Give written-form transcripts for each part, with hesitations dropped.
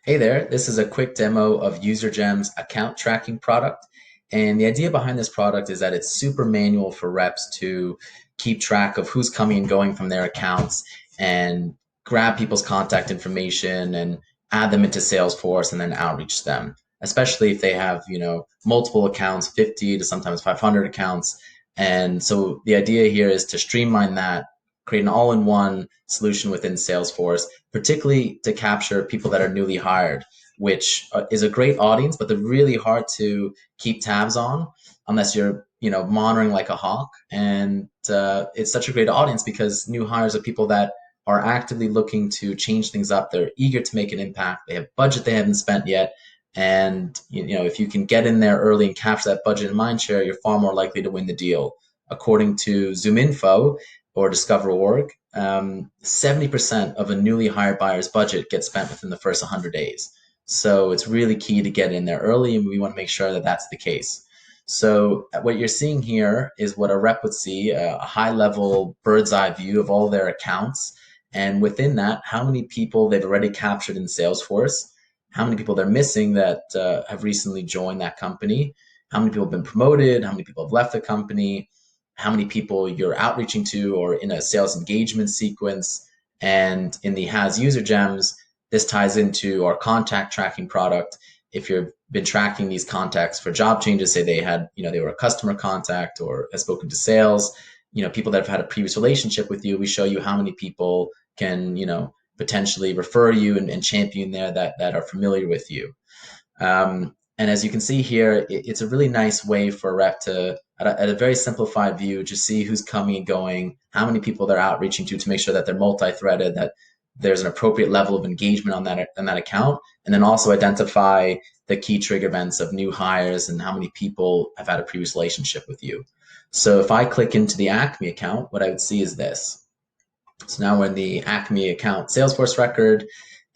Hey there, this is a quick demo of UserGem's account tracking product. And the idea behind this product is that it's super manual for reps to keep track of who's coming and going from their accounts and grab people's contact information and add them into Salesforce and then outreach them, especially if they have, multiple accounts, 50 to sometimes 500 accounts. And so the idea here is to streamline that, create an all-in-one solution within Salesforce, particularly to capture people that are newly hired, which is a great audience, but they're really hard to keep tabs on unless you're, monitoring like a hawk. And it's such a great audience because new hires are people that are actively looking to change things up. They're eager to make an impact. They have budget they haven't spent yet. And if you can get in there early and capture that budget and mind share, you're far more likely to win the deal. According to ZoomInfo or Discover.org, 70% of a newly hired buyer's budget gets spent within the first 100 days. So it's really key to get in there early, and we want to make sure that that's the case. So what you're seeing here is what a rep would see, a high level bird's eye view of all their accounts. And within that, how many people they've already captured in Salesforce, how many people they're missing that have recently joined that company, how many people have been promoted, how many people have left the company, how many people you're outreaching to or in a sales engagement sequence. And in the has user gems, this ties into our contact tracking product. If you've been tracking these contacts for job changes, say they had, they were a customer contact or has spoken to sales, people that have had a previous relationship with you, we show you how many people can, potentially refer you and champion there that are familiar with you. And as you can see here, it's a really nice way for a rep to, at a very simplified view, just see who's coming and going, how many people they're outreaching to make sure that they're multi-threaded, that there's an appropriate level of engagement on that account, and then also identify the key trigger events of new hires and how many people have had a previous relationship with you. So if I click into the Acme account, what I would see is this. So now we're in the Acme account Salesforce record,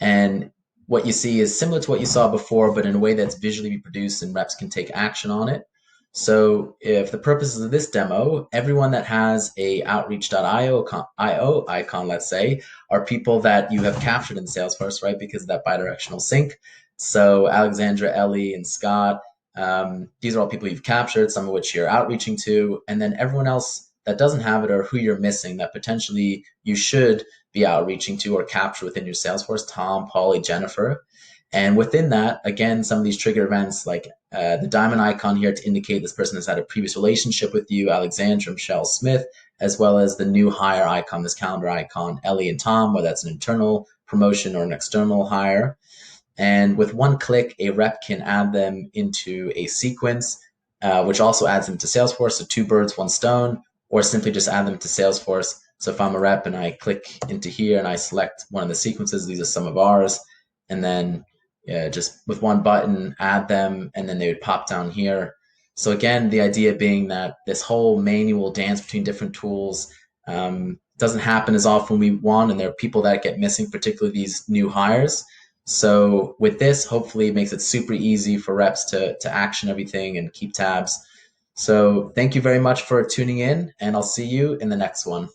and what you see is similar to what you saw before, but in a way that's visually reproduced and reps can take action on it. So if the purposes of this demo, everyone that has a outreach.io icon, let's say, are people that you have captured in Salesforce, right? Because of that bidirectional sync. So Alexandra, Ellie, and Scott, these are all people you've captured, some of which you're outreaching to. And then everyone else that doesn't have it or who you're missing that potentially you should be outreaching to or capture within your Salesforce, Tom, Polly, Jennifer. And within that, again, some of these trigger events like the diamond icon here to indicate this person has had a previous relationship with you, Alexandra, Michelle Smith, as well as the new hire icon, this calendar icon, Ellie and Tom, whether that's an internal promotion or an external hire. And with one click, a rep can add them into a sequence, which also adds them to Salesforce. So two birds, one stone, or simply just add them to Salesforce. So if I'm a rep and I click into here and I select one of the sequences, these are some of ours, and then just with one button, add them, and then they would pop down here. So again, the idea being that this whole manual dance between different tools doesn't happen as often we want, and there are people that get missing, particularly these new hires. So with this, hopefully it makes it super easy for reps to action everything and keep tabs. So thank you very much for tuning in, and I'll see you in the next one.